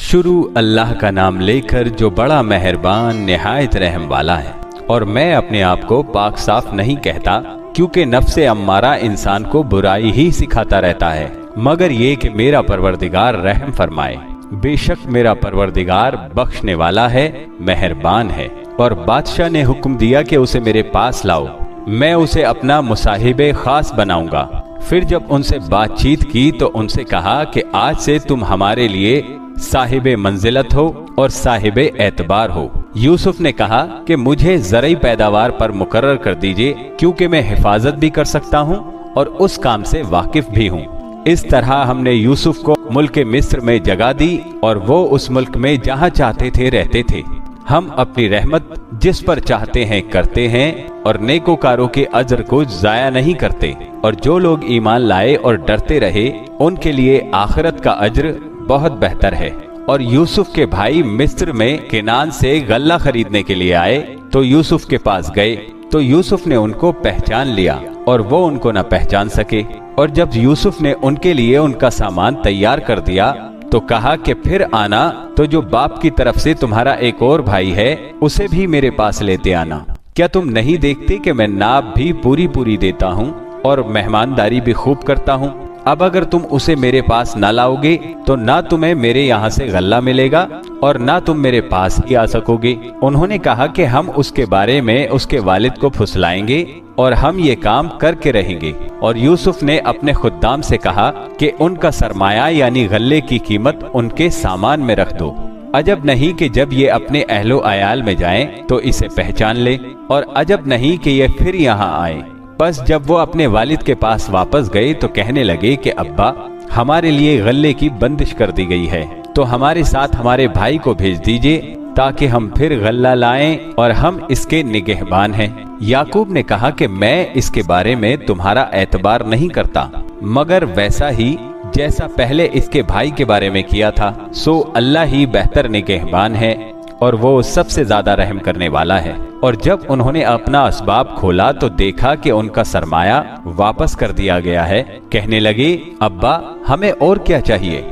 शुरू अल्लाह का नाम लेकर जो बड़ा मेहरबान निहायत रहम वाला है। और मैं अपने आप को पाक साफ नहीं कहता, क्योंकि नफ्से अम्मारा इंसान को बुराई ही सिखाता रहता है, मगर ये कि मेरा परवरदिगार रहम फरमाए। बेशक मेरा परवरदिगार बख्शने वाला है, मेहरबान है। और बादशाह ने हुक्म दिया कि उसे मेरे पास लाओ, मैं उसे अपना मुसाहिबे खास बनाऊंगा। फिर जब उनसे बातचीत की तो उनसे कहा कि आज से तुम हमारे लिए साहिबे मंजिलत हो और साहिबे एतबार हो। यूसुफ ने कहा कि मुझे ज़रई पैदावार पर मुकर्रर कर दीजिए, क्योंकि मैं हिफाजत भी कर सकता हूँ और उस काम से वाकिफ भी हूँ। इस तरह हमने यूसुफ को मुल्क मिस्र में जगह दी और वो उस मुल्क में जहाँ चाहते थे रहते थे। हम अपनी रहमत जिस पर चाहते हैं करते हैं और नेकोकारों के अजर को जाया नहीं करते। और जो लोग ईमान लाए और डरते रहे उनके लिए आखिरत का अज्र बहुत बेहतर है। और यूसुफ के भाई मिस्र में केनान से गल्ला खरीदने के लिए आए तो यूसुफ के पास गए तो यूसुफ ने उनको पहचान लिया और वो उनको न पहचान सके। और जब यूसुफ ने उनके लिए उनका सामान तैयार कर दिया तो कहा कि फिर आना तो जो बाप की तरफ से तुम्हारा एक और भाई है उसे भी मेरे पास लेते आना। क्या तुम नहीं देखते कि मैं नाप भी पूरी पूरी देता हूँ और मेहमानदारी भी खूब करता हूँ? अब अगर तुम उसे मेरे पास ना लाओगे तो ना तुम्हें मेरे यहाँ से गल्ला मिलेगा और ना तुम मेरे पास ही आ सकोगे। उन्होंने कहा कि हम उसके बारे में उसके वालिद को फुसलाएंगे और हम ये काम करके रहेंगे। और यूसुफ ने अपने खुद्दाम से कहा कि उनका सरमाया यानी गल्ले की कीमत उनके सामान में रख दो। अजब नहीं कि जब ये अपने अहलो अयाल में जाएं तो इसे पहचान ले, और अजब नहीं कि ये फिर यहाँ आए। बस जब वो अपने वालिद के पास वापस गए तो कहने लगे कि अब्बा, हमारे लिए गल्ले की बंदिश कर दी गई है, तो हमारे साथ हमारे भाई को भेज दीजिए ताकि हम फिर गल्ला लाएं और हम इसके निगहबान हैं। याकूब ने कहा कि मैं इसके बारे में तुम्हारा एतबार नहीं करता, मगर वैसा ही जैसा पहले इसके भाई के बारे में किया था, सो अल्लाह ही बेहतर निगहबान है और वो सबसे ज्यादा रहम करने वाला है। और जब उन्होंने अपना असबाब खोला तो देखा कि उनका सरमाया वापस कर दिया गया है। कहने लगे, अब्बा हमें और क्या चाहिए?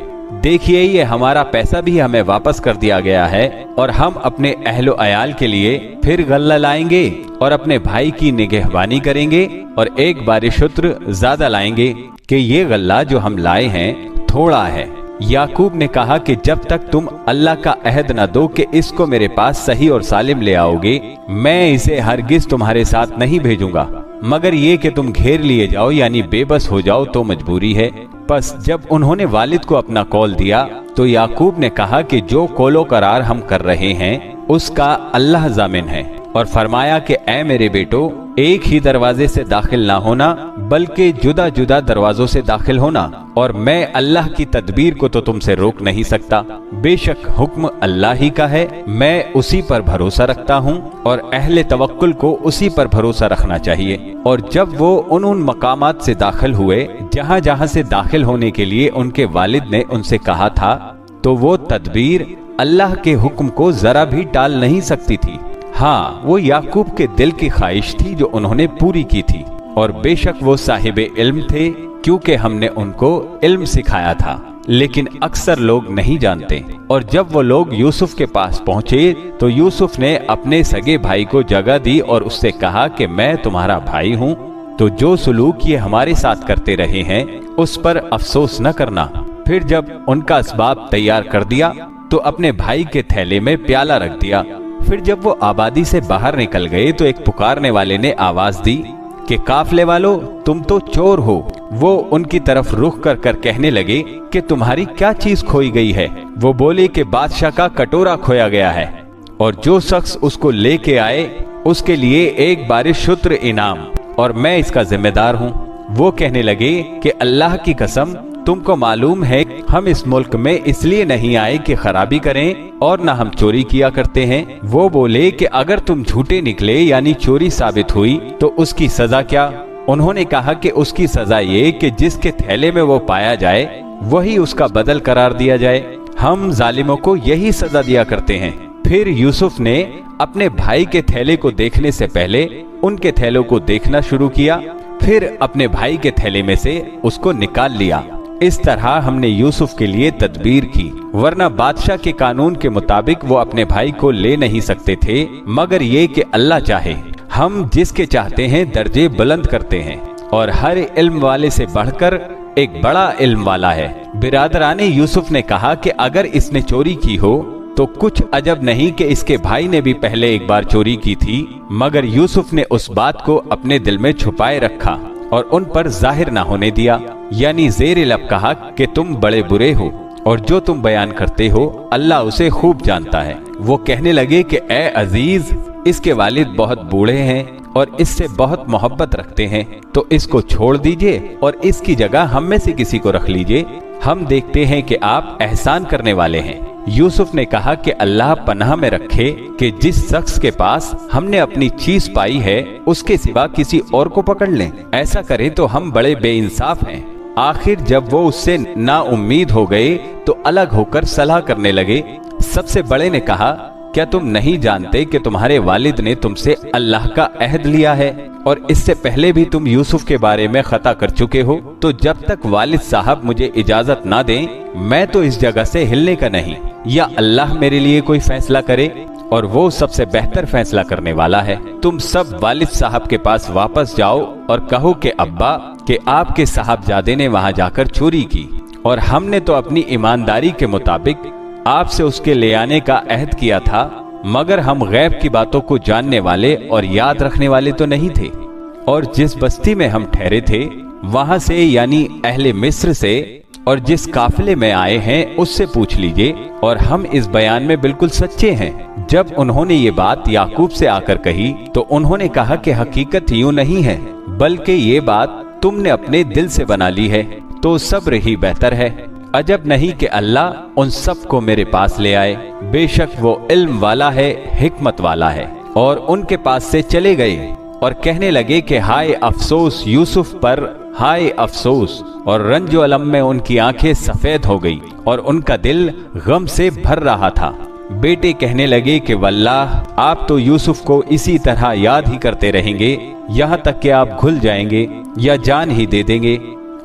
देखिए ये हमारा पैसा भी हमें वापस कर दिया गया है और हम अपने अहलो अयाल के लिए फिर गल्ला लाएंगे और अपने भाई की निगहबानी करेंगे और एक बारिशुत्र ज्यादा लाएंगे कि ये गल्ला जो हम लाए हैं थोड़ा है। याकूब ने कहा कि जब तक तुम अल्लाह का अहद न दो कि इसको मेरे पास सही और सालिम ले आओगे, मैं इसे हरगिज तुम्हारे साथ नहीं भेजूंगा, मगर ये कि तुम घेर लिए जाओ यानी बेबस हो जाओ तो मजबूरी है। बस जब उन्होंने वालिद को अपना कौल दिया तो याकूब ने कहा कि जो कौलो करार हम कर रहे हैं उसका अल्लाह जामिन है, और फरमाया कि ऐ मेरे बेटो, एक ही दरवाजे से दाखिल ना होना बल्कि जुदा जुदा दरवाजों से दाखिल होना, और मैं अल्लाह की तदबीर को तो तुमसे रोक नहीं सकता। बेशक हुक्म अल्लाह ही का है, मैं उसी पर भरोसा रखता हूँ और अहले तवक्कुल को उसी पर भरोसा रखना चाहिए। और जब वो उन मकामात से दाखिल हुए जहाँ जहाँ से दाखिल होने के लिए उनके वालिद ने उनसे कहा था, तो वो तदबीर अल्लाह के हुक्म को जरा भी टाल नहीं सकती थी। हाँ, वो याकूब के दिल की ख्वाहिश थी जो उन्होंने पूरी की थी, और बेशक वो साहिबे इल्म थे क्योंकि हमने उनको इल्म सिखाया था, लेकिन अक्सर लोग नहीं जानते। और जब वो लोग यूसुफ के पास पहुंचे तो यूसुफ ने अपने सगे भाई को जगह दी और उससे कहा कि मैं तुम्हारा भाई हूँ, तो जो सुलूक ये हमारे साथ करते रहे हैं उस पर अफसोस न करना। फिर जब उनका असबाब तैयार कर दिया तो अपने भाई के थैले में प्याला रख दिया। फिर जब वो आबादी से बाहर निकल गए तो एक पुकारने वाले ने आवाज दी कि काफले वालों, तुम तो चोर हो। वो उनकी तरफ रुख कर कर कहने लगे कि तुम्हारी क्या चीज खोई गई है? वो बोले कि बादशाह का कटोरा खोया गया है और जो शख्स उसको लेके आए उसके लिए एक बारिशुत्र इनाम, और मैं इसका जिम्मेदार हूँ। वो कहने लगे कि अल्लाह की कसम, तुमको मालूम है हम इस मुल्क में इसलिए नहीं आए कि खराबी करें और न हम चोरी किया करते हैं। वो बोले कि अगर तुम झूठे निकले यानी चोरी साबित हुई तो उसकी सजा क्या? उन्होंने कहा कि उसकी सजा ये कि जिसके थैले में वो पाया जाए वही उसका बदल करार दिया जाए। हम जालिमों को यही सजा दिया करते हैं। फिर यूसुफ ने अपने भाई के थैले को देखने से पहले उनके थैलों को देखना शुरू किया, फिर अपने भाई के थैले में से उसको निकाल लिया इस तरह हमने यूसुफ के लिए तदबीर की, वरना बादशाह के कानून के मुताबिक वो अपने भाई को ले नहीं सकते थे, मगर ये कि अल्लाह चाहे। हम जिसके चाहते हैं दर्जे बुलंद करते हैं, और हर इल्म वाले से बढ़कर एक बड़ा इल्म वाला है। बिरादराने यूसुफ ने कहा कि अगर इसने चोरी की हो तो कुछ अजब नहीं कि इसके भाई ने भी पहले एक बार चोरी की थी, मगर यूसुफ ने उस बात को अपने दिल में छुपाए रखा और उन पर जाहिर ना होने दिया। यानी ज़ेर लब कहा कि तुम बड़े बुरे हो और जो तुम बयान करते हो अल्लाह उसे खूब जानता है। वो कहने लगे कि ए अजीज, इसके वालिद बहुत बूढ़े हैं और इससे बहुत मोहब्बत रखते हैं, तो इसको छोड़ दीजिए और इसकी जगह हम में से किसी को रख लीजिए। हम देखते हैं कि आप एहसान करने वाले हैं। यूसुफ ने कहा कि अल्लाह पनाह में रखे कि जिस शख्स के पास हमने अपनी चीज पाई है उसके सिवा किसी और को पकड़ लें। ऐसा करें तो हम बड़े बेइंसाफ हैं। आखिर जब वो उससे ना उम्मीद हो गए तो अलग होकर सलाह करने लगे। सबसे बड़े ने कहा, क्या तुम नहीं जानते कि तुम्हारे वालिद ने तुमसे अल्लाह का अहद लिया है और इससे पहले भी तुम यूसुफ के बारे में खता कर चुके हो? तो जब तक वालिद साहब मुझे इजाजत ना दें, मैं तो इस जगह से हिलने का नहीं, या अल्लाह मेरे लिए कोई फैसला करे और वो सबसे बेहतर फैसला करने वाला है। तुम सब वालिद साहब के पास वापस जाओ और कहो कि अब्बा के आपके साहबजादे ने वहां जाकर चोरी की और हमने तो अपनी ईमानदारी के मुताबिक आपसे उसके ले आने का अहद किया था, मगर हम गैब की बातों को जानने वाले और याद रखने वाले तो नहीं थे। और जिस बस्ती में हम ठहरे थे वहां से, यानी अहले मिस्र से, और जिस काफिले में आए हैं उससे पूछ लीजिए, और हम इस बयान में बिल्कुल सच्चे हैं। जब उन्होंने ये बात याकूब से आकर कही तो उन्होंने कहा कि हकीकत यूं नहीं है, बल्कि ये बात तुमने अपने दिल से बना ली है, तो सब्र ही बेहतर है। अजब नहीं कि अल्लाह उन सब को मेरे पास ले आए। बेशक वो इल्म वाला है, हिकमत वाला है। और उनके पास से चले गए और कहने लगे कि हाय अफसोस यूसुफ पर, हाय अफसोस। और रंजो अलम में उनकी आंखें सफेद हो गई और उनका दिल गम से भर रहा था। बेटे कहने लगे कि वल्लाह, आप तो यूसुफ को इसी तरह याद ही करते रहेंगे यहाँ तक कि आप घुल जाएंगे या जान ही दे देंगे।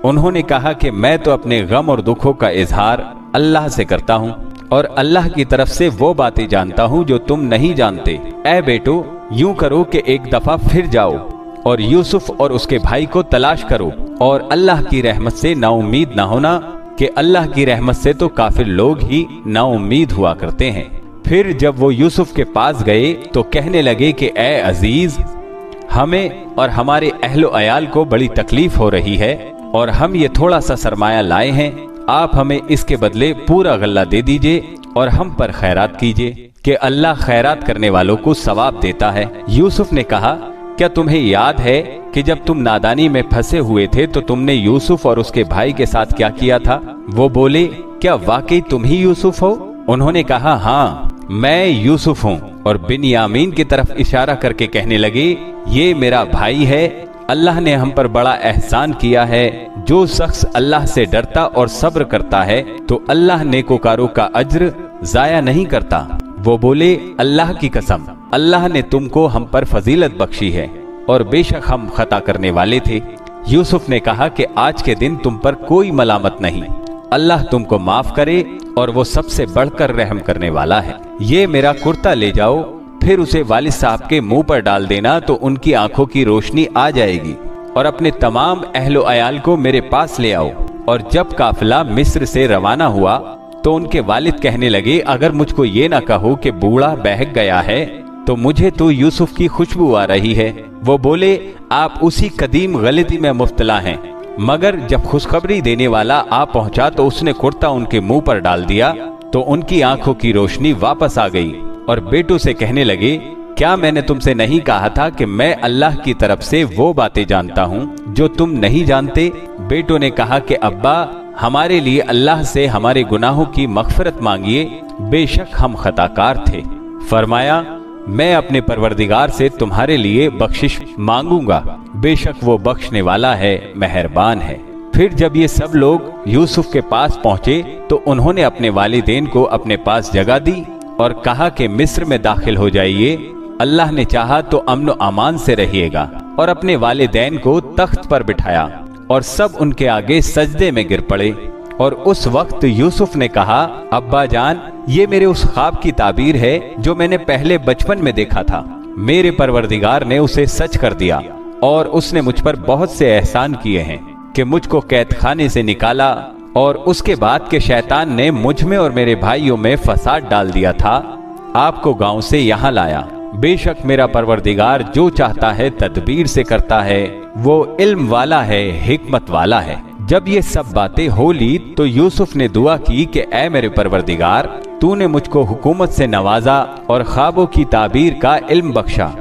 उन्होंने कहा कि मैं तो अपने गम और दुखों का इजहार अल्लाह से करता हूँ और अल्लाह की तरफ से वो बातें जानता हूँ जो तुम नहीं जानते। ऐ बेटो, यूं करो कि एक दफा फिर जाओ और यूसुफ और उसके भाई को तलाश करो, और अल्लाह की रहमत से नाउम्मीद ना होना कि अल्लाह की रहमत से तो काफिर लोग ही नाउम्मीद हुआ करते हैं। फिर जब वो यूसुफ के पास गए तो कहने लगे कि ए अजीज, हमें और हमारे अहलो अयाल को बड़ी तकलीफ हो रही है और हम ये थोड़ा सा सरमाया लाए हैं। आप हमें इसके बदले पूरा गल्ला दे दीजिए और हम पर खैरात कीजिए कि अल्लाह खैरात करने वालों को सवाब देता है। यूसुफ ने कहा, क्या तुम्हें याद है कि जब तुम नादानी में फंसे हुए थे तो तुमने यूसुफ और उसके भाई के साथ क्या किया था? वो बोले, क्या वाकई तुम ही यूसुफ हो? उन्होंने कहा, हाँ मैं यूसुफ हूँ। और बिन्यामीन की तरफ इशारा करके कहने लगे, ये मेरा भाई है। अल्लाह ने हम पर बड़ा एहसान किया है। जो शख्स अल्लाह से डरता और सब्र करता है तो अल्लाह नेकोकारों का अज्र जाया नहीं करता। वो बोले, अल्लाह की कसम, अल्लाह ने तुमको हम पर फजीलत बख्शी है और बेशक हम खता करने वाले थे। यूसुफ ने कहा कि आज के दिन तुम पर कोई मलामत नहीं, अल्लाह तुमको माफ करे और वो सबसे बढ़कर रहम करने वाला है। ये मेरा कुर्ता ले जाओ, फिर उसे वालिद साहब के मुंह पर डाल देना तो उनकी आंखों की रोशनी आ जाएगी, और अपने तमाम अहलो अयाल को मेरे पास ले आओ। और जब काफिला मिस्र से रवाना हुआ तो उनके वालिद कहने लगे, अगर मुझको ये ना कहो कि बूढ़ा बहक गया है तो मुझे तो यूसुफ की खुशबू आ रही है। वो बोले, आप उसी कदीम गलती में मुब्तला हैं। मगर जब खुशखबरी देने वाला आ पहुंचा तो उसने कुर्ता उनके मुंह पर डाल दिया तो उनकी आंखों की रोशनी वापस आ गई और बेटों से कहने लगे, क्या मैंने तुमसे नहीं कहा था कि मैं अल्लाह की तरफ से वो बातें जानता हूँ जो तुम नहीं जानते? बेटों ने कहा कि अब्बा, हमारे लिए अल्लाह से हमारे गुनाहों की मग़फ़िरत मांगिए, बेशक हम खताकार थे। फरमाया, मैं अपने परवरदिगार से तुम्हारे लिए बख्शिश मांगूंगा, बेशक वो बख्शने वाला है, मेहरबान है। फिर जब ये सब लोग यूसुफ के पास पहुंचे तो उन्होंने अपने वालिदैन को अपने पास जगह दी और कहा कि मिस्र में दाखिल हो जाइए, अल्लाह ने चाहा तो अमन व अमान से रहिएगा। और अपने वालिदैन को तख्त पर बिठाया और सब उनके आगे सजदे में गिर पड़े। और उस वक्त यूसुफ ने कहा, अब्बा जान, ये मेरे उस ख्वाब की ताबीर है जो मैंने पहले बचपन में देखा था। मेरे परवरदिगार ने उसे सच कर दिया और उसने मुझ पर बहुत से एहसान किए हैं कि मुझको कैद खाने से निकाला और उसके बाद के शैतान ने मुझ में और मेरे भाइयों में फसाद डाल दिया था, आपको गांव से यहाँ लाया। बेशक मेरा परवरदिगार जो चाहता है तदबीर से करता है, वो इल्म वाला है, हिकमत वाला है। जब ये सब बातें हो ली तो यूसुफ ने दुआ की कि ऐ मेरे परवरदिगार, तूने मुझको हुकूमत से नवाजा और ख्वाबों की ताबीर का इल्म बख्शा।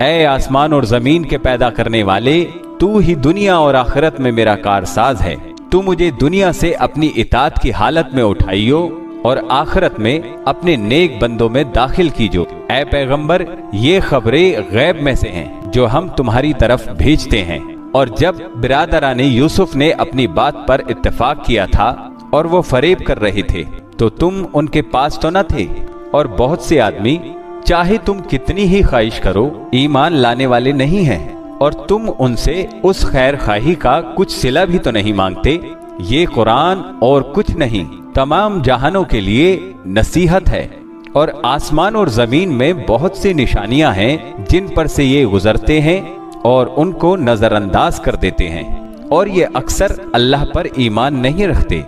ऐ आसमान और जमीन के पैदा करने वाले, तू ही दुनिया और आखिरत में मेरा कारसाज है। तू मुझे दुनिया से अपनी इताअत की हालत में उठाइयो और आखिरत में अपने नेक बंदों में दाखिल कीजो। ऐ पैगंबर, ये खबरें गैब में से हैं जो हम तुम्हारी तरफ भेजते हैं। और जब बिरादराने यूसुफ ने अपनी बात पर इत्तेफाक किया था और वो फरेब कर रहे थे तो तुम उनके पास तो न थे। और बहुत से आदमी चाहे तुम कितनी ही ख्वाहिश करो ईमान लाने वाले नहीं हैं, और तुम उनसे उस खैर खाही का कुछ सिला भी तो नहीं मांगते। ये कुरान और कुछ नहीं, तमाम जहानों के लिए नसीहत है। और आसमान और जमीन में बहुत सी निशानियां हैं जिन पर से ये गुजरते हैं और उनको नजरअंदाज कर देते हैं। और ये अक्सर अल्लाह पर ईमान नहीं रखते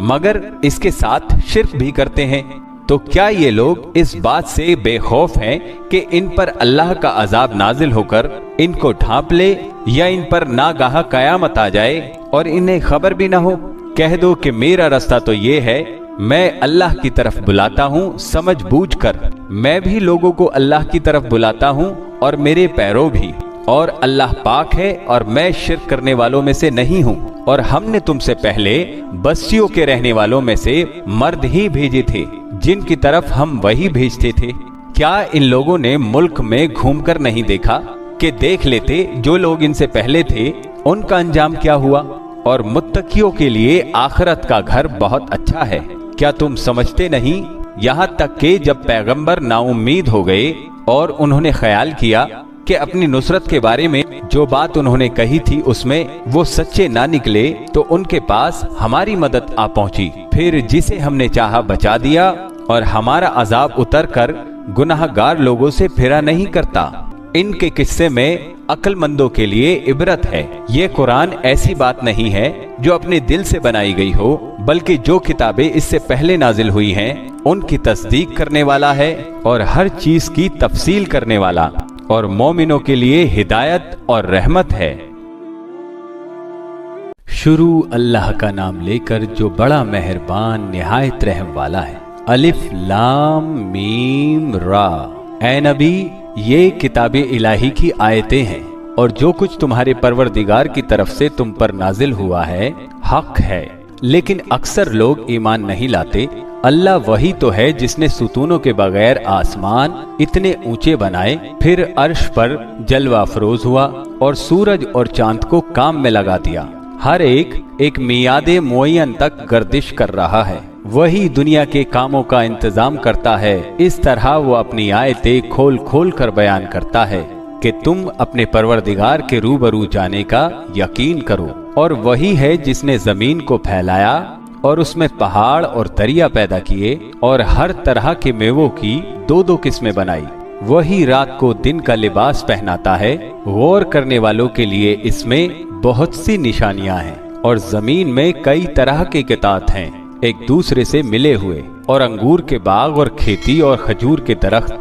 मगर इसके साथ शिर्क भी करते हैं। तो क्या ये लोग इस बात से बेखौफ हैं कि इन पर अल्लाह का अजाब नाजिल होकर इनको ढांप ले, या इन पर नागाह कयामत आ जाए और इन्हें खबर भी ना हो? कह दो कि मेरा रास्ता तो ये है, मैं अल्लाह की तरफ बुलाता हूँ समझ बूझ कर। मैं भी लोगों को अल्लाह की तरफ बुलाता हूँ और मेरे पैरों भी, और अल्लाह पाक है और मैं शिर्क करने वालों में से नहीं हूँ। और हमने तुमसे पहले बस्तियों के रहने वालों में से मर्द ही भेजे थे जिनकी तरफ हम वही भेजते थे। क्या इन लोगों ने मुल्क में घूमकर नहीं देखा कि देख लेते जो लोग इनसे पहले थे उनका अंजाम क्या हुआ? और मुत्तकियों के लिए आखिरत का घर बहुत अच्छा है। क्या तुम समझते नहीं? यहाँ तक कि जब पैगंबर नाउम्मीद हो गए और उन्होंने ख्याल किया कि अपनी नुसरत के बारे में जो बात उन्होंने कही थी उसमें वो सच्चे ना निकले, तो उनके पास हमारी मदद आ पहुंची। फिर जिसे हमने चाहा बचा दिया और हमारा अजाब उतर कर गुनाहगार लोगों से फिरा नहीं करता। इनके किस्से में अक्लमंदों के लिए इबरत है। ये कुरान ऐसी बात नहीं है जो अपने दिल से बनाई गई हो, बल्कि जो किताबें इससे पहले नाजिल हुई हैं उनकी तस्दीक करने वाला है और हर चीज की तफसील करने वाला, और मोमिनों के लिए हिदायत और रहमत है। शुरू अल्लाह का नाम लेकर जो बड़ा मेहरबान निहायत रहम वाला है। अलिफ लाम मीम रा। ऐ नबी, ये किताबे इलाही की आयतें हैं और जो कुछ तुम्हारे परवरदिगार की तरफ से तुम पर नाजिल हुआ है हक है, लेकिन अक्सर लोग ईमान नहीं लाते। अल्लाह वही तो है जिसने सुतूनों के बगैर आसमान इतने ऊंचे बनाए, फिर अर्श पर जलवा अफरोज हुआ और सूरज और चांद को काम में लगा दिया। हर एक मियादे मुअय्यन तक गर्दिश कर रहा है। वही दुनिया के कामों का इंतजाम करता है। इस तरह वो अपनी आयतें खोल खोल कर बयान करता है कि तुम अपने परवरदिगार के रूबरू जाने का यकीन करो। और वही है जिसने जमीन को फैलाया और उसमें पहाड़ और दरिया पैदा किए और हर तरह के मेवों की दो दो किस्में बनाई। वही रात को दिन का लिबास पहनाता है। गौर करने वालों के लिए इसमें बहुत सी निशानियां हैं। और जमीन में कई तरह के कितात हैं एक दूसरे से मिले हुए, और अंगूर के बाग और खेती और खजूर के दरख्त।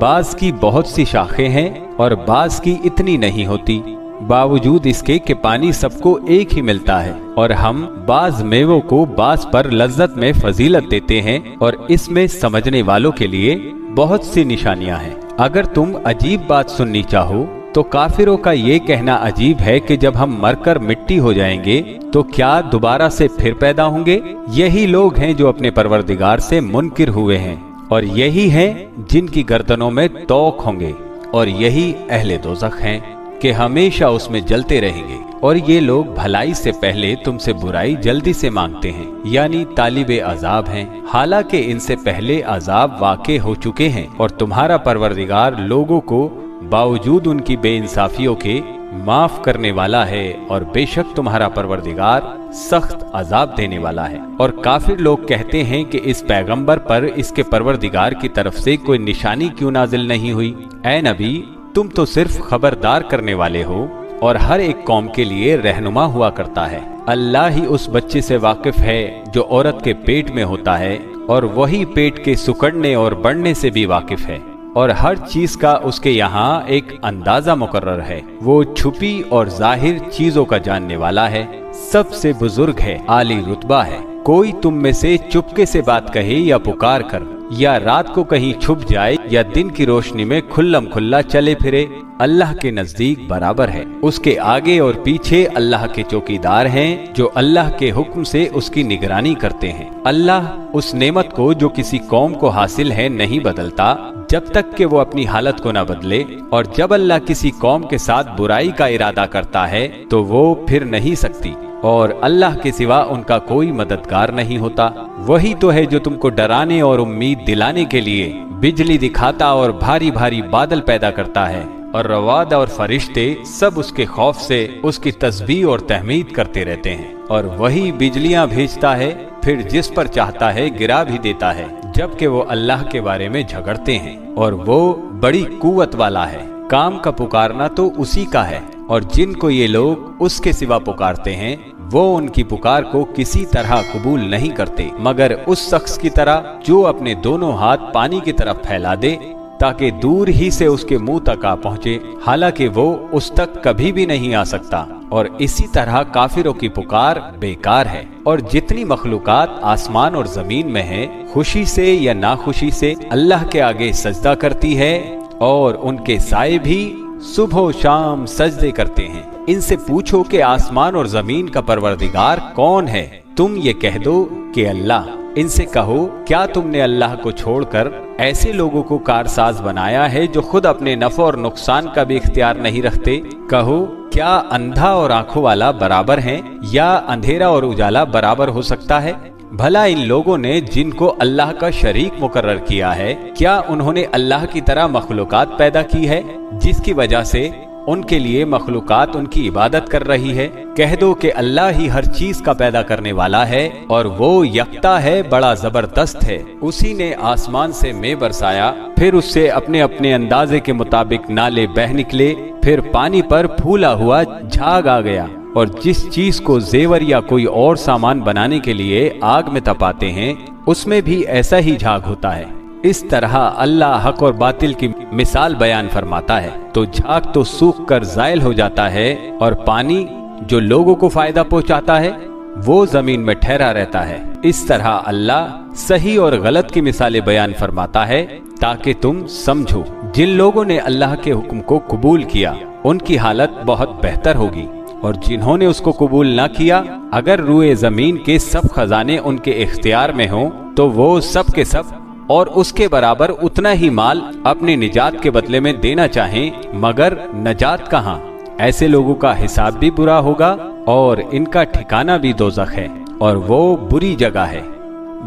बाज की बहुत सी शाखें हैं और बाज की इतनी नहीं होती, बावजूद इसके कि पानी सबको एक ही मिलता है। और हम बाज मेवों को बाज पर लज्जत में फजीलत देते हैं, और इसमें समझने वालों के लिए बहुत सी निशानियां हैं। अगर तुम अजीब बात सुननी चाहो तो काफिरों का ये कहना अजीब है कि जब हम मरकर मिट्टी हो जाएंगे तो क्या दोबारा से फिर पैदा होंगे? यही लोग हैं जो अपने परवरदिगार से मुनकिर हुए हैं, और यही हैं जिनकी गर्दनों में तौक होंगे, और यही अहले दोज़ख हैं कि हमेशा उसमें जलते रहेंगे। और ये लोग भलाई से पहले तुमसे बुराई जल्दी से मांगते हैं, यानी तालिबे अजाब हैं, हालांकि इनसे पहले अजाब वाक़े हो चुके हैं। और तुम्हारा परवरदिगार लोगों को बावजूद उनकी बेइंसाफियों के माफ करने वाला है और बेशक तुम्हारा परवरदिगार सख्त अजाब देने वाला है। और काफिर लोग कहते हैं कि इस पैगंबर पर इसके परवरदिगार की तरफ से कोई निशानी क्यों नाजिल नहीं हुई। ऐ नबी, तुम तो सिर्फ खबरदार करने वाले हो और हर एक कौम के लिए रहनुमा हुआ करता है। अल्लाह ही उस बच्चे से वाकिफ है जो औरत के पेट में होता है, और वही पेट के सुकड़ने और बढ़ने से भी वाकिफ है, और हर चीज का उसके यहाँ एक अंदाजा मुकर्रर है। वो छुपी और जाहिर चीजों का जानने वाला है, सबसे बुजुर्ग है, आली रुतबा है। कोई तुम में से चुपके से बात कहे या पुकार कर, या रात को कहीं छुप जाए या दिन की रोशनी में खुल्लम खुल्ला चले फिरे, अल्लाह के नजदीक बराबर है। उसके आगे और पीछे अल्लाह के चौकीदार हैं जो अल्लाह के हुक्म से उसकी निगरानी करते हैं। अल्लाह उस नेमत को जो किसी कौम को हासिल है नहीं बदलता जब तक कि वो अपनी हालत को न बदले, और जब अल्लाह किसी कौम के साथ बुराई का इरादा करता है तो वो फिर नहीं सकती, और अल्लाह के सिवा उनका कोई मददगार नहीं होता। वही तो है जो तुमको डराने और उम्मीद दिलाने के लिए बिजली दिखाता और भारी भारी बादल पैदा करता है, और रवाद और फरिश्ते सब उसके खौफ से उसकी तस्बीह और तहमीद करते रहते हैं। और वही बिजलियां भेजता है, फिर जिस पर चाहता है गिरा भी देता है, जबकि वो अल्लाह के बारे में झगड़ते हैं, और वो बड़ी कुव्वत वाला है। काम का पुकारना तो उसी का है, और जिनको ये लोग उसके सिवा पुकारते हैं वो उनकी पुकार को किसी तरह कबूल नहीं करते, मगर उस शख्स की तरह जो अपने दोनों हाथ पानी की तरफ फैला दे ताकि दूर ही से उसके मुंह तक आ पहुंचे, हालांकि वो उस तक कभी भी नहीं आ सकता। और इसी तरह काफिरों की पुकार बेकार है। और जितनी मखलूकात आसमान और जमीन में है, खुशी से या नाखुशी से अल्लाह के आगे सजदा करती है, और उनके साए भी सुबह शाम सजदे करते हैं। इनसे पूछो कि आसमान और जमीन का परवरदिगार कौन है, तुम ये कह दो कि अल्लाह। इनसे कहो, क्या तुमने अल्लाह को छोड़कर ऐसे लोगों को कारसाज बनाया है जो खुद अपने नफा और नुकसान का भी इख्तियार नहीं रखते? कहो, क्या अंधा और आंखों वाला बराबर हैं, या अंधेरा और उजाला बराबर हो सकता है? भला इन लोगों ने जिनको अल्लाह का शरीक मुकर्रर किया है, क्या उन्होंने अल्लाह की तरह मखलूकात पैदा की है जिसकी वजह से उनके लिए मखलूकात उनकी इबादत कर रही है? कह दो कि अल्लाह ही हर चीज का पैदा करने वाला है, और वो यकता है, बड़ा जबरदस्त है। उसी ने आसमान से में बरसाया, फिर उससे अपने अपने अंदाजे के मुताबिक नाले बह निकले, फिर पानी पर फूला हुआ झाग आ गया। और जिस चीज को जेवर या कोई और सामान बनाने के लिए आग में तपाते हैं, उसमें भी ऐसा ही झाग होता है। इस तरह अल्लाह हक और बातिल की मिसाल बयान फरमाता है, तो झाग तो सूख कर जायल हो जाता है, और पानी जो लोगों को फायदा पहुंचाता है वो जमीन में ठहरा रहता है। इस तरह अल्लाह सही और गलत की मिसालें बयान फरमाता है ताकि तुम समझो। जिन लोगों ने अल्लाह के हुक्म को कबूल किया उनकी हालत बहुत बेहतर होगी, और जिन्होंने उसको कबूल ना किया, अगर रूए जमीन के सब खजाने उनके इख्तियार में हो तो वो सब के सब और उसके बराबर उतना ही माल अपनी निजात के बदले में देना चाहें, मगर नजात कहाँ? ऐसे लोगों का हिसाब भी बुरा होगा और इनका ठिकाना भी दोज़ख है, और वो बुरी जगह है।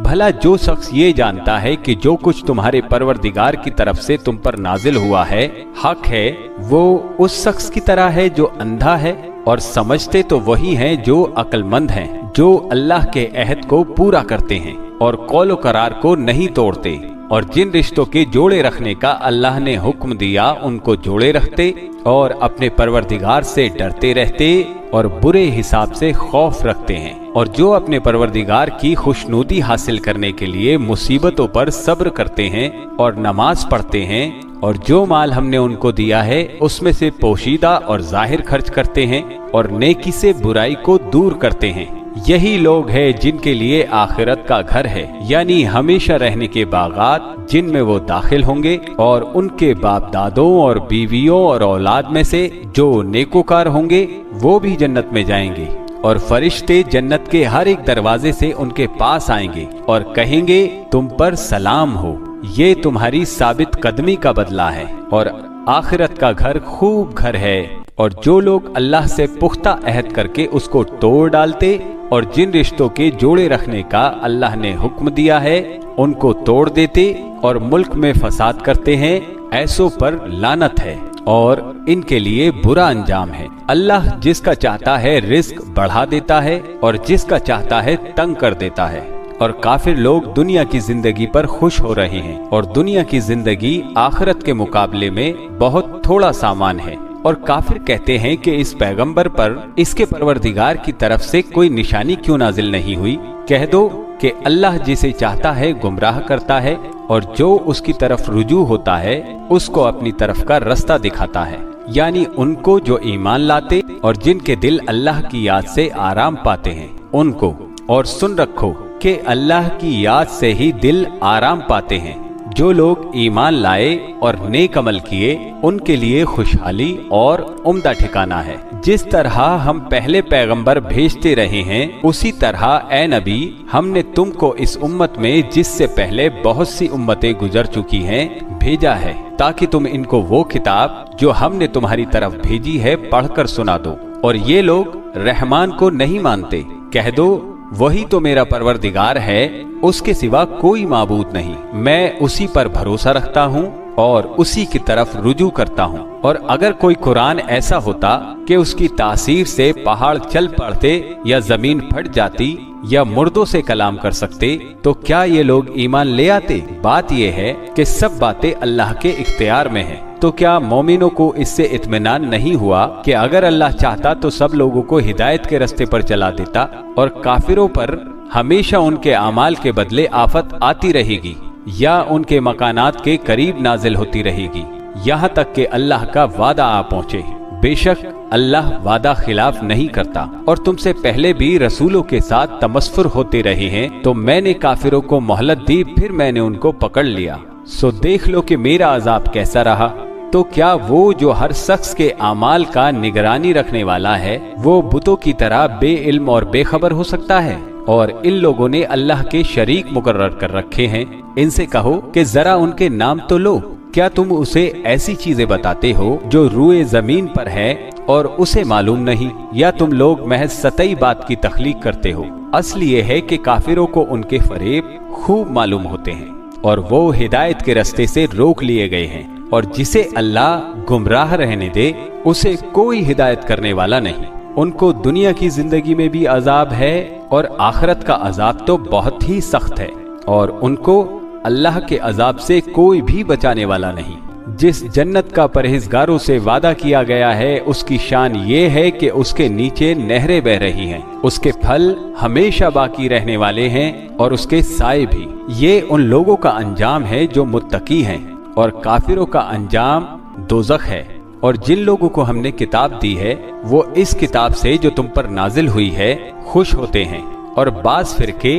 भला जो शख्स ये जानता है कि जो कुछ तुम्हारे परवरदिगार की तरफ से तुम पर नाजिल हुआ है हक है, वो उस शख्स की तरह है जो अंधा है, और समझते तो वही हैं जो अक्लमंद हैं, जो अल्लाह के अहद को पूरा करते हैं और कौलो करार को नहीं तोड़ते, और जिन रिश्तों के जोड़े रखने का अल्लाह ने हुक्म दिया उनको जोड़े रखते, और अपने परवरदिगार से डरते रहते और बुरे हिसाब से खौफ रखते हैं, और जो अपने परवरदिगार की खुशनूदी हासिल करने के लिए मुसीबतों पर सब्र करते हैं और नमाज पढ़ते हैं, और जो माल हमने उनको दिया है उसमें से पोशीदा और जाहिर खर्च करते हैं, और नेकी से बुराई को दूर करते हैं। यही लोग हैं जिनके लिए आखिरत का घर है, यानी हमेशा रहने के बागात जिनमें वो दाखिल होंगे, और उनके बाप दादों और बीवियों और औलाद में से जो नेकोकार होंगे वो भी जन्नत में जाएंगे, और फरिश्ते जन्नत के हर एक दरवाजे से उनके पास आएंगे और कहेंगे तुम पर सलाम हो, ये तुम्हारी साबित कदमी का बदला है, और आखिरत का घर खूब घर है। और जो लोग अल्लाह से पुख्ता अहद करके उसको तोड़ डालते और जिन रिश्तों के जोड़े रखने का अल्लाह ने हुक्म दिया है उनको तोड़ देते और मुल्क में फसाद करते हैं, ऐसों पर लानत है। और इनके लिए बुरा अंजाम है। अल्लाह जिसका चाहता है रिस्क बढ़ा देता है और जिसका चाहता है तंग कर देता है। और काफिर लोग दुनिया की जिंदगी पर खुश हो रहे हैं और दुनिया की जिंदगी आखिरत के मुकाबले में बहुत थोड़ा सामान है। और काफिर कहते हैं कि इस पैगंबर पर इसके परवरदिगार की तरफ से कोई निशानी क्यों नाजिल नहीं हुई। कह दो कि अल्लाह जिसे चाहता है गुमराह करता है और जो उसकी तरफ रुजू होता है उसको अपनी तरफ का रास्ता दिखाता है। यानी उनको जो ईमान लाते और जिनके दिल अल्लाह की याद से आराम पाते हैं उनको। और सुन रखो कि अल्लाह की याद से ही दिल आराम पाते हैं। जो लोग ईमान लाए और नेक अमल किए उनके लिए खुशहाली और उम्दा ठिकाना है। जिस तरह हम पहले पैगंबर भेजते रहे हैं उसी तरह ए नबी हमने तुमको इस उम्मत में जिससे पहले बहुत सी उम्मतें गुजर चुकी हैं भेजा है, ताकि तुम इनको वो किताब जो हमने तुम्हारी तरफ भेजी है पढ़कर सुना दो। और ये लोग रहमान को नहीं मानते। कह दो वही तो मेरा परवरदिगार है, उसके सिवा कोई माबूद नहीं। मैं उसी पर भरोसा रखता हूँ और उसी की तरफ रुजू करता हूँ। और अगर कोई कुरान ऐसा होता कि उसकी तासीर से पहाड़ चल पड़ते या जमीन फट जाती या मुर्दों से कलाम कर सकते तो क्या ये लोग ईमान ले आते। बात यह है कि सब बातें अल्लाह के इख्तियार में हैं। तो क्या मोमिनों को इससे इत्मीनान नहीं हुआ कि अगर अल्लाह चाहता तो सब लोगों को हिदायत के रास्ते पर चला देता और काफिरों पर हमेशा उनके अमाल के बदले आफत आती रहेगी या उनके मकानात के करीब नाजिल होती रहेगी यहाँ तक कि अल्लाह का वादा आ पहुँचे। बेशक अल्लाह वादा खिलाफ नहीं करता। और तुमसे पहले भी रसूलों के साथ तमस्फुर होते रहे हैं तो मैंने काफिरों को मोहलत दी, फिर मैंने उनको पकड़ लिया। सो देख लो कि मेरा अजाब कैसा रहा। तो क्या वो जो हर शख्स के आमाल का निगरानी रखने वाला है वो बुतों की तरह बेइल्म और बेखबर हो सकता है। और इन लोगों ने अल्लाह के शरीक मुकर्रर कर रखे हैं। इनसे कहो कि जरा उनके नाम तो लो। क्या तुम उसे ऐसी चीजें बताते हो जो रूए जमीन पर है और उसे मालूम नहीं, या तुम लोग महज सतई बात की तख्लीक करते हो। असली ये है कि काफिरों को उनके फरेब खूब मालूम होते हैं और वो हिदायत के रास्ते से रोक लिए गए हैं। और जिसे अल्लाह गुमराह रहने दे उसे कोई हिदायत करने वाला नहीं। उनको दुनिया की जिंदगी में भी अजाब है और आखिरत का अजाब तो बहुत ही सख्त है। और उनको अल्लाह के अजाब से कोई भी बचाने वाला नहीं। जिस जन्नत का परहेजगारों से वादा किया गया है उसकी शान ये है कि उसके नीचे नहरें बह रही हैं, उसके फल हमेशा बाकी रहने वाले हैं और उसके साए भी। ये उन लोगों का अंजाम है जो मुत्तकी हैं और काफिरों का अंजाम दोज़ख है। और जिन लोगों को हमने किताब दी है वो इस किताब से जो तुम पर नाजिल हुई है खुश होते हैं और बाज फिरके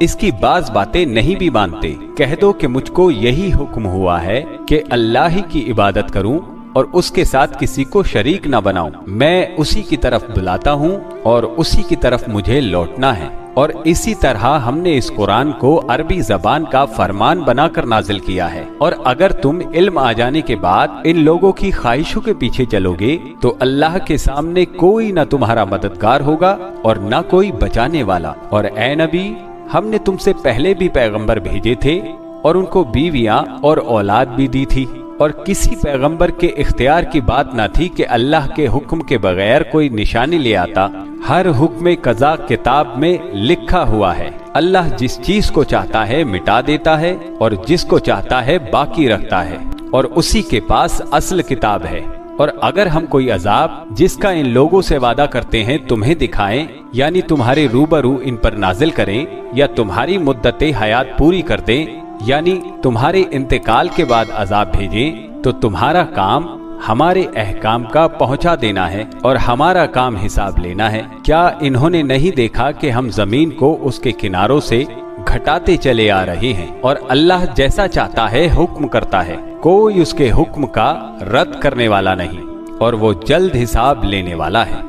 इसकी बाज बातें नहीं भी मानते। कह दो कि मुझको यही हुक्म हुआ है कि अल्लाह ही की इबादत करूं और उसके साथ किसी को शरीक न बनाऊं। मैं उसी की तरफ बुलाता हूं और उसी की तरफ मुझे लौटना है। और इसी तरह हमने इस कुरान को अरबी जबान का फरमान बनाकर नाजिल किया है। और अगर तुम इल्म आ जाने के बाद इन लोगों की ख्वाहिशों के पीछे चलोगे तो अल्लाह के सामने कोई न तुम्हारा मददगार होगा और न कोई बचाने वाला। और ए नबी हमने तुमसे पहले भी पैगंबर भेजे थे और उनको बीवियां और औलाद भी दी थी। और किसी पैगंबर के इख्तियार की बात न थी कि अल्लाह के हुक्म के बगैर कोई निशानी ले आता। हर हुक्म कज़ा किताब में लिखा हुआ है। अल्लाह जिस चीज को चाहता है मिटा देता है और जिसको चाहता है बाकी रखता है और उसी के पास असल किताब है। और अगर हम कोई अजाब जिसका इन लोगों से वादा करते हैं तुम्हें दिखाएं, यानी तुम्हारे रूबरू इन पर नाजिल करें, या तुम्हारी मुद्दते हयात पूरी कर दें, यानी तुम्हारे इंतकाल के बाद अजाब भेजें, तो तुम्हारा काम हमारे अहकाम का पहुंचा देना है और हमारा काम हिसाब लेना है। क्या इन्होंने नहीं देखा कि हम जमीन को उसके किनारों से घटाते चले आ रहे हैं और अल्लाह जैसा चाहता है हुक्म करता है, कोई उसके हुक्म का रद्द करने वाला नहीं और वो जल्द हिसाब लेने वाला है।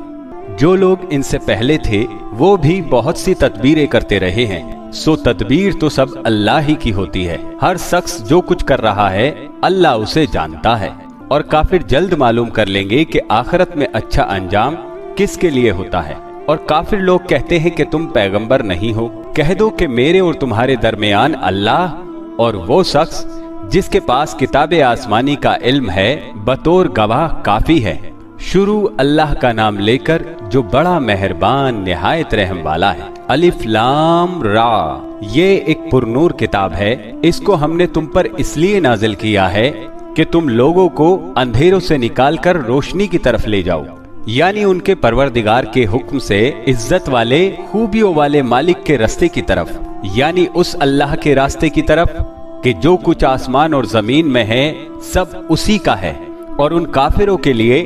जो लोग इनसे पहले थे वो भी बहुत सी तदबीरें करते रहे हैं। सो तदबीर तो सब अल्लाह ही की होती है। हर शख्स जो कुछ कर रहा है अल्लाह उसे जानता है। और काफिर जल्द मालूम कर लेंगे कि आखिरत में अच्छा अंजाम किसके लिए होता है। और काफिर लोग कहते हैं कि तुम पैगंबर नहीं हो। कह दो कि मेरे और तुम्हारे दरमियान अल्लाह और वो शख्स जिसके पास किताब आसमानी का इल्म है बतौर गवाह काफी है। शुरू अल्लाह का नाम लेकर जो बड़ा मेहरबान निहायत रहम वाला है। अलिफ लाम रा, ये एक पुरनूर किताब है। इसको हमने तुम पर इसलिए नाजिल किया है कि तुम लोगों को अंधेरों से निकालकर रोशनी की तरफ ले जाओ, यानी उनके परवरदिगार के हुक्म से इज्जत वाले खूबियों वाले मालिक के रास्ते की तरफ, यानी उस अल्लाह के रास्ते की तरफ कि जो कुछ आसमान और जमीन में है सब उसी का है। और उन काफिरों के लिए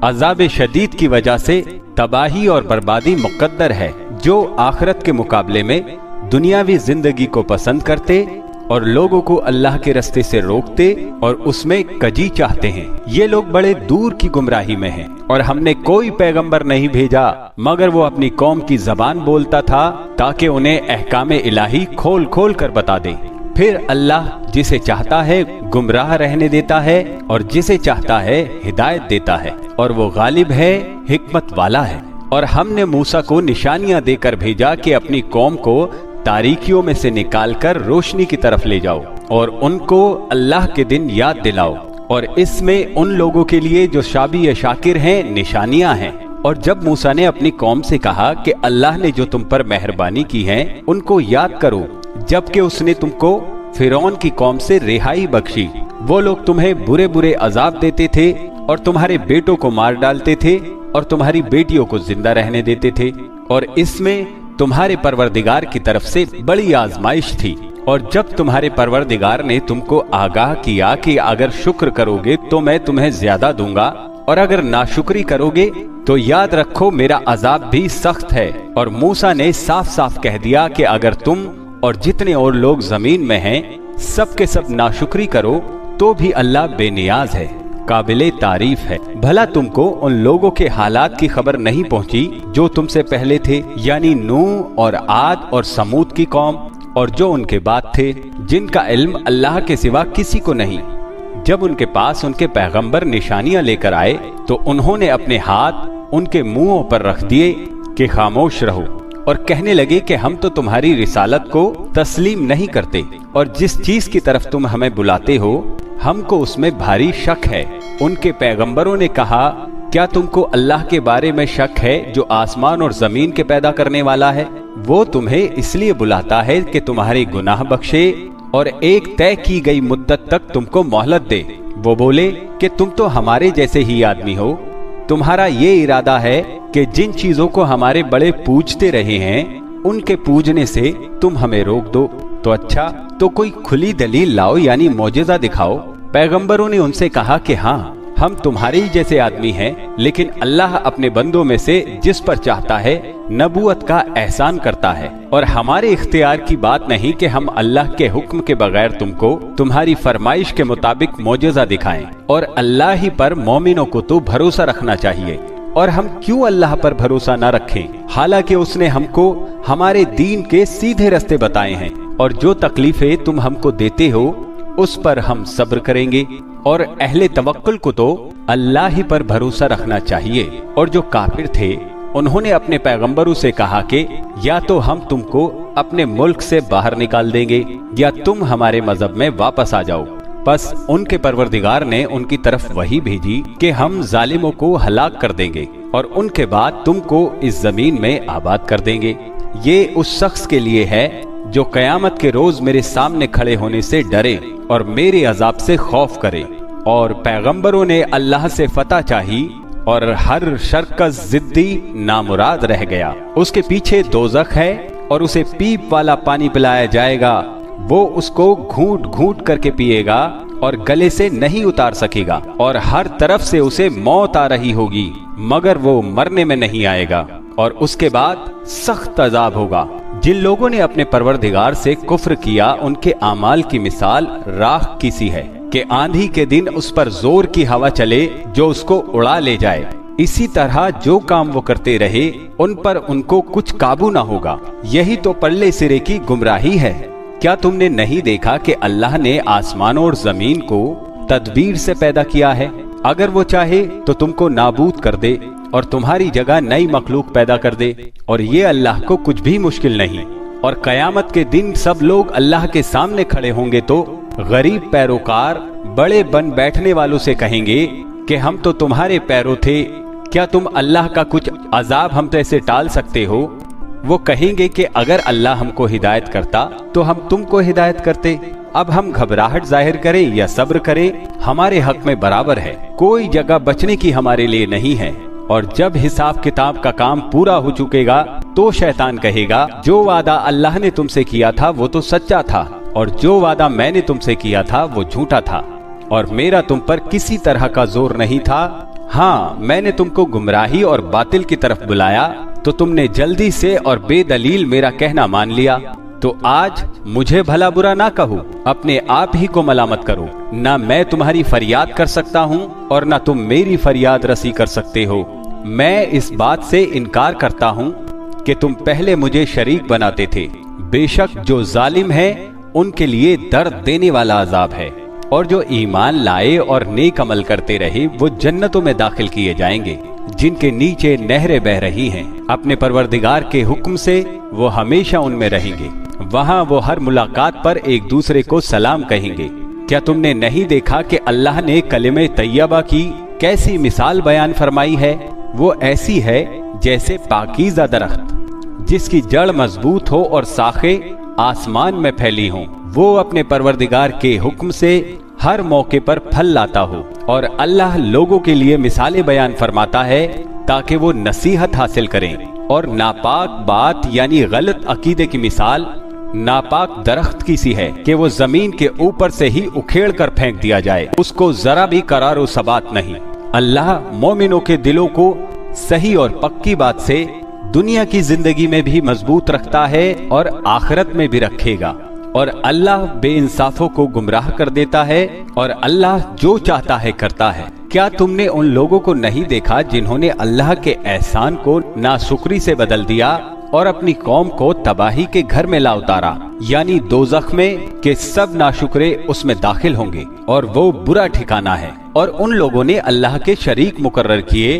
अजाब शदीद की वजह से तबाही और बर्बादी मुकद्दर है, जो आखिरत के मुकाबले में दुनियावी जिंदगी को पसंद करते और लोगों को अल्लाह के रास्ते से रोकते और उसमें कजी चाहते हैं। ये लोग बड़े दूर की गुमराही में हैं और हमने कोई पैगंबर नहीं भेजा मगर वो अपनी कौम की जबान बोलता था ताकि उन्हें अहकामे इलाही खोल खोल कर बता दे। फिर अल्लाह जिसे चाहता है गुमराह रहने देता है और जिसे चाहता है हिदायत देता है, और वो गालिब है, हिकमत वाला है। और हमने मूसा को निशानियां देकर भेजा कि अपनी कौम को तारीकियों में से निकालकर रोशनी की तरफ ले जाओ और उनको अल्लाह के दिन याद दिलाओ। और इसमें उन लोगों के लिए जो शाबी या शाकिर हैं निशानियां हैं। और जब मूसा ने अपनी कौम से कहा कि अल्लाह ने जो तुम पर मेहरबानी की है उनको याद करो, जबकि उसने तुमको फिरौन की कौम से रिहाई बख्शी। वो लोग तुम्हें बुरे बुरे अजाब देते थे और तुम्हारे बेटों को मार डालते थे और तुम्हारी बेटियों को जिंदा रहने देते थे, और इसमें तुम्हारे परवरदिगार की तरफ से बड़ी आजमाइश थी। और जब तुम्हारे परवरदिगार ने तुमको आगाह किया कि अगर शुक्र करोगे तो मैं तुम्हें ज्यादा दूंगा और अगर नाशुक्री करोगे तो याद रखो मेरा अजाब भी सख्त है। और मूसा ने साफ साफ कह दिया कि अगर तुम और जितने और लोग जमीन में हैं सब के सब नाशुक्री करो तो भी अल्लाह बेनियाज है, काबिले तारीफ है। भला तुमको उन लोगों के हालात की खबर नहीं पहुंची जो तुमसे पहले थे, यानी नूह और आद और समूद की कौम, और जो उनके बाद थे जिनका इल्म अल्लाह के सिवा किसी को नहीं। जब उनके पास उनके पैगंबर निशानियां लेकर आए तो उन्होंने अपने हाथ उनके मुंहों पर रख दिए कि खामोश रहो, और कहने लगे कि हम तो तुम्हारी रिसालत को तस्लीम नहीं करते और जिस चीज की तरफ तुम हमें बुलाते हो हमको उसमें भारी शक है। उनके पैगंबरों ने कहा, क्या तुमको अल्लाह के बारे में शक है जो आसमान और जमीन के पैदा करने वाला है? वो तुम्हें इसलिए बुलाता है कि तुम्हारे गुनाह बख्शे और एक तय की गई मुद्दत तक तुमको मोहलत दे। वो बोले कि तुम तो हमारे जैसे ही आदमी हो, तुम्हारा ये इरादा है कि जिन चीजों को हमारे बड़े पूजते रहे हैं उनके पूजने से तुम हमें रोक दो। तो अच्छा, तो कोई खुली दलील लाओ, यानी मौजज़ा दिखाओ। पैगंबरों ने उनसे कहा कि हाँ, हम तुम्हारे ही जैसे आदमी हैं, लेकिन अल्लाह अपने बंदों में से जिस पर चाहता है नबूवत का एहसान करता है, और हमारे इख्तियार की बात नहीं कि हम अल्लाह के हुक्म के बगैर तुमको तुम्हारी फरमाइश के मुताबिक मौजज़ा दिखाएं। और अल्लाह ही पर मोमिनों को तो भरोसा रखना चाहिए, और हम क्यों अल्लाह पर भरोसा न रखें, हालांकि उसने हमको हमारे दीन के सीधे रास्ते बताए हैं। और जो तकलीफें तुम हमको देते हो उस पर हम सब्र करेंगे, और अहले तवक्कुल को तो अल्लाह ही पर भरोसा रखना चाहिए। और जो काफिर थे उन्होंने अपने पैगंबरों से कहा कि या तो हम तुमको अपने मुल्क से बाहर निकाल देंगे या तुम हमारे मजहब में वापस आ जाओ। बस उनके परवरदिगार ने उनकी तरफ वही भेजी कि हम जालिमों को हलाक कर देंगे और उनके बाद तुमको इस जमीन में आबाद कर देंगे। ये उस शख्स के लिए है जो कयामत के रोज मेरे सामने खड़े होने से डरे और मेरे अजाब से खौफ करे। और पैगंबरों ने अल्लाह से फतह चाही और हर शरकस जिद्दी नामुराद रह गया। उसके पीछे दोज़ख है और उसे पीप वाला पानी पिलाया जाएगा। वो उसको घूंट घूंट करके पिएगा और गले से नहीं उतार सकेगा, और हर तरफ से उसे मौत आ रही होगी मगर वो मरने में नहीं आएगा। और उसके बाद सख्त अजाब होगा। जिन लोगों ने अपने परवरदिगार से कुफ्र किया उनके आमाल की मिसाल राख की सी है कि आंधी के दिन उस पर जोर की हवा चले जो उसको उड़ा ले जाए। इसी तरह जो काम वो करते रहे उन पर उनको कुछ काबू ना होगा। यही तो पल्ले सिरे की गुमराही है। क्या तुमने नहीं देखा कि अल्लाह ने आसमानों और जमीन को तदबीर से पैदा किया है? अगर वो चाहे तो तुमको नाबूद कर दे और तुम्हारी जगह नई मखलूक पैदा कर दे, और ये अल्लाह को कुछ भी मुश्किल नहीं। और कयामत के दिन सब लोग अल्लाह के सामने खड़े होंगे तो गरीब पैरोकार बड़े बन बैठने वालों से कहेंगे कि हम तो तुम्हारे पैरों थे, क्या तुम अल्लाह का कुछ अजाब हम से टाल सकते हो? वो कहेंगे कि अगर अल्लाह हमको हिदायत करता तो हम तुमको हिदायत करते। अब हम घबराहट जाहिर करें या सब्र करें, हमारे हक में बराबर है, कोई जगह बचने की हमारे लिए नहीं है। और जब हिसाब किताब का काम पूरा हो चुकेगा तो शैतान कहेगा, जो वादा अल्लाह ने तुमसे किया था वो तो सच्चा था, और जो वादा मैंने तुमसे किया था वो झूठा था, और मेरा तुम पर किसी तरह का जोर नहीं था। हाँ, मैंने तुमको गुमराही और बातिल की तरफ बुलाया तो तुमने जल्दी से और बेदलील मेरा कहना मान लिया। तो आज मुझे भला बुरा ना कहो, अपने आप ही को मलामत करो। ना मैं तुम्हारी फरियाद कर सकता हूँ और ना तुम मेरी फरियाद रसी कर सकते हो। मैं इस बात से इनकार करता हूँ कि तुम पहले मुझे शरीक बनाते थे। बेशक जो जालिम है उनके लिए दर्द देने वाला अजाब है, और जो ईमान लाए और नेक अमल करते रहे वो जन्नतों में दाखिल किए जाएंगे, जिनके नीचे नहरें बह रही हैं। अपने परवरदिगार के हुक्म से वो हमेशा उनमें रहेंगे। वहाँ वो हर मुलाकात पर एक दूसरे को सलाम कहेंगे। क्या तुमने नहीं देखा कि अल्लाह ने कलिमे तैयबा की कैसी मिसाल बयान फरमाई है? वो ऐसी है जैसे पाकीज़ा दरख्त जिसकी जड़ मजबूत हो और शाखें आसमान में फैली हों। वो अपने परवरदिगार के हुक्म से हर मौके पर फल लाता हो। और अल्लाह लोगों के लिए मिसालें बयान फरमाता है ताकि वो नसीहत हासिल करें। और नापाक बात यानी गलत अकीदे की मिसाल नापाक दरख्त की सी है कि वो जमीन के ऊपर से ही उखेड़ कर फेंक दिया जाए, उसको जरा भी करारो सबात नहीं। अल्लाह मोमिनों के दिलों को सही और पक्की बात से दुनिया की जिंदगी में भी मजबूत रखता है और आखिरत में भी रखेगा। और अल्लाह बेइंसाफों को गुमराह कर देता है, और अल्लाह जो चाहता है करता है। क्या तुमने उन लोगों को नहीं देखा जिन्होंने अल्लाह के एहसान को नाशुक्री से बदल दिया और अपनी कौम को तबाही के घर में ला उतारा, यानी दोज़ख में कि सब नाशुक्रे उसमें दाखिल होंगे और वो बुरा ठिकाना है। और उन लोगों ने अल्लाह के शरीक मुकर्रर किए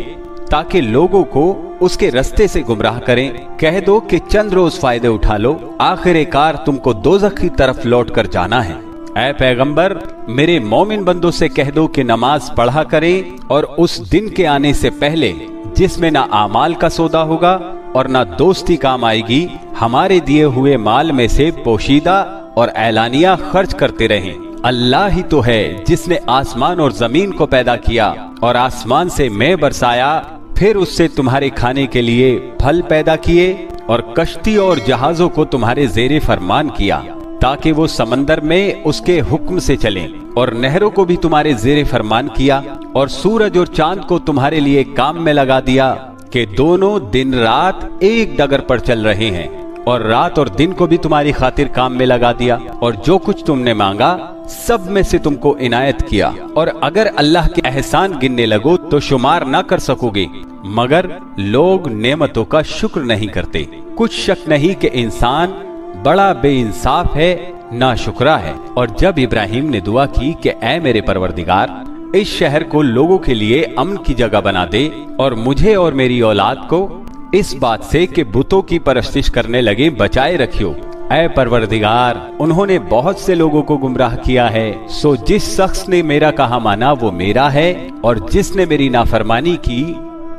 ताकि लोगों को उसके रास्ते से गुमराह करें। कह दो कि चंद रोज फायदे उठा लो, आखिरकार तुमको दोज़ख की तरफ लौट कर जाना है। ऐ पैगंबर, मेरे मोमिन बंदों से कह दो कि नमाज पढ़ा करें, और उस दिन के आने से पहले जिसमें ना आमाल का सौदा होगा और ना दोस्ती काम आएगी, हमारे दिए हुए माल में से पोशीदा और ऐलानिया खर्च करते रहें। अल्लाह ही तो है जिसने आसमान और जमीन को पैदा किया और आसमान से मैं बरसाया, फिर उससे तुम्हारे खाने के लिए फल पैदा किए, और कश्ती और जहाजों को तुम्हारे जेरे फरमान किया ताकि वो समंदर में उसके हुक्म से चलें, और नहरों को भी तुम्हारे जेरे फरमान किया, और सूरज और चांद को तुम्हारे लिए काम में लगा दिया कि दोनों दिन रात एक डगर पर चल रहे हैं, और रात और दिन को भी तुम्हारी खातिर काम में लगा दिया, और जो कुछ तुमने मांगा सब में से तुमको इनायत किया। और अगर अल्लाह के एहसान गिनने लगो तो शुमार ना कर सकोगे, मगर लोग नेमतों का शुक्र नहीं करते। कुछ शक नहीं कि इंसान बड़ा बेइंसाफ है, नाशुक्रा है। और जब इब्राहिम ने दुआ की कि ऐ मेरे परवरदिगार, इस शहर को लोगों के लिए अमन की जगह बना दे, और मुझे और मेरी औलाद को इस बात से कि बुतों की परस्तिश करने लगे बचाए रखियो। ऐ परवरदिगार, उन्होंने बहुत से लोगों को गुमराह किया है, सो जिस शख्स ने मेरा कहा माना वो मेरा है, और जिसने मेरी नाफरमानी की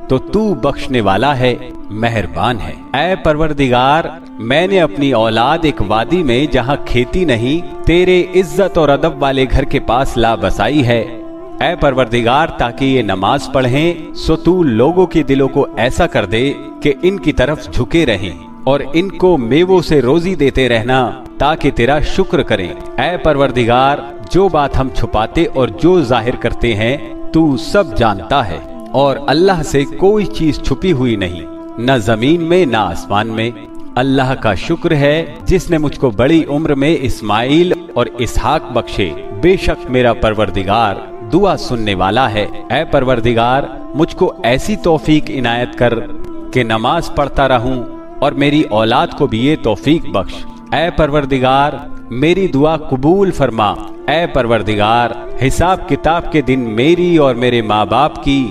तो तू बख्शने वाला है, मेहरबान है। ऐ परवरदिगार, मैंने अपनी औलाद एक वादी में जहाँ खेती नहीं, तेरे इज्जत और अदब वाले घर के पास ला बसाई है। ऐ परवरदिगार, ताकि ये नमाज पढ़ें, सो तू लोगों के दिलों को ऐसा कर दे कि इनकी तरफ झुके रहें, और इनको मेवों से रोजी देते रहना ताकि तेरा शुक्र करें। ऐ परवरदिगार, जो बात हम छुपाते और जो जाहिर करते हैं तू सब जानता है, और अल्लाह से कोई चीज छुपी हुई नहीं, न जमीन में न आसमान में। अल्लाह का शुक्र है जिसने मुझको बड़ी उम्र में इस्माइल और इसहाक बख्शे। बेशक मेरा परवरदिगार दुआ सुनने वाला है। ऐ परवरदिगार, मुझको ऐसी तौफीक इनायत कर कि नमाज पढ़ता रहूं, और मेरी औलाद को भी ये तौफीक बख्श। ऐ परवरदिगार, मेरी दुआ कबूल फरमा। ऐ परवरदिगार, हिसाब किताब के दिन मेरी और मेरे माँ बाप की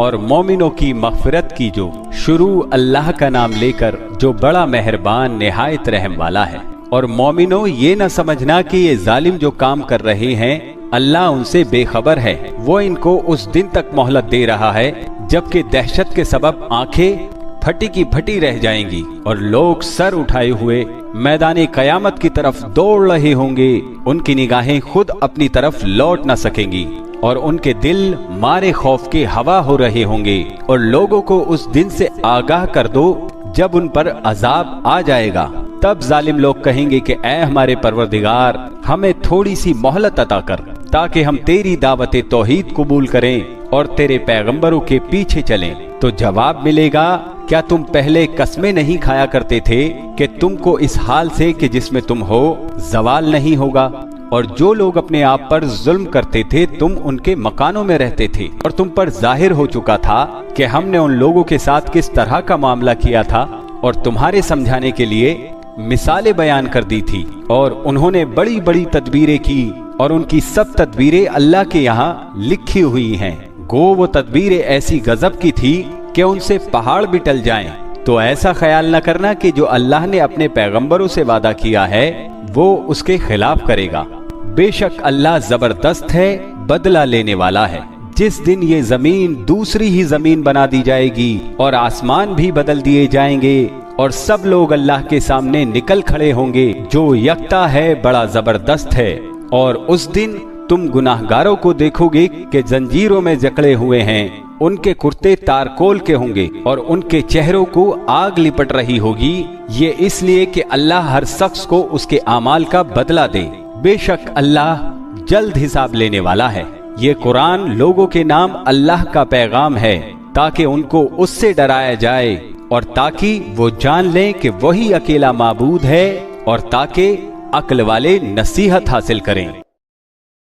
और मोमिनों की मग़फ़िरत की जो। शुरू अल्लाह का नाम लेकर जो बड़ा मेहरबान निहायत रहम वाला है। اور मोमिनो ये न समझना कि ये जालिम जो काम कर रहे हैं अल्लाह उनसे बेखबर है। वो इनको उस दिन तक मोहलत दे रहा है जबकि दहशत के सबब आंखें फटी की फटी रह जाएंगी और लोग सर उठाए हुए मैदान कयामत की तरफ दौड़ रहे होंगे। उनकी निगाहें खुद अपनी तरफ लौट न सकेंगी और उनके दिल मारे खौफ के हवा हो रहे होंगे। और लोगों को उस दिन से आगाह कर दो जब उन पर अजाब आ जाएगा। तब जालिम लोग कहेंगे कि ऐ हमारे परवरदिगार, हमें थोड़ी सी मोहलत अता कर ताकि हम तेरी दावत तौहीद कबूल करें और तेरे पैगंबरों के पीछे चलें। तो जवाब मिलेगा, क्या तुम पहले कसमें नहीं खाया करते थे कि तुमको इस हाल से कि जिसमें तुम हो जवाल नहीं होगा? और जो लोग अपने आप पर जुल्म करते थे तुम उनके मकानों में रहते थे और तुम पर जाहिर हो चुका था कि हमने उन लोगों के साथ किस तरह का मामला किया था और तुम्हारे समझाने के लिए मिसालें बयान कर दी थी। और उन्होंने बड़ी बड़ी तदबीरें की और उनकी सब तदबीरें अल्लाह के यहाँ लिखी हुई हैं। गो वो तदबीरें ऐसी गजब की थी कि उनसे पहाड़ भी टल जाएं। तो ऐसा ख्याल न करना कि जो अल्लाह ने अपने पैगंबरों से वादा किया है वो उसके खिलाफ करेगा। बेशक अल्लाह जबरदस्त है, बदला लेने वाला है। जिस दिन ये जमीन दूसरी ही जमीन बना दी जाएगी और आसमान भी बदल दिए जाएंगे और सब लोग अल्लाह के सामने निकल खड़े होंगे जो यकता है, बड़ा जबरदस्त है। और उस दिन तुम गुनाहगारों को देखोगे कि जंजीरों में जकड़े हुए हैं, उनके कुर्ते तारकोल के होंगे और उनके चेहरों को आग लिपट रही होगी। ये इसलिए कि अल्लाह हर शख्स को उसके आमाल का बदला दे। बेशक अल्लाह जल्द हिसाब लेने वाला है। ये कुरान लोगों के नाम अल्लाह का पैगाम है ताकि उनको उससे डराया जाए और ताकि वो जान लें कि वही अकेला माबूद है और ताकि अक्ल वाले नसीहत हासिल करें।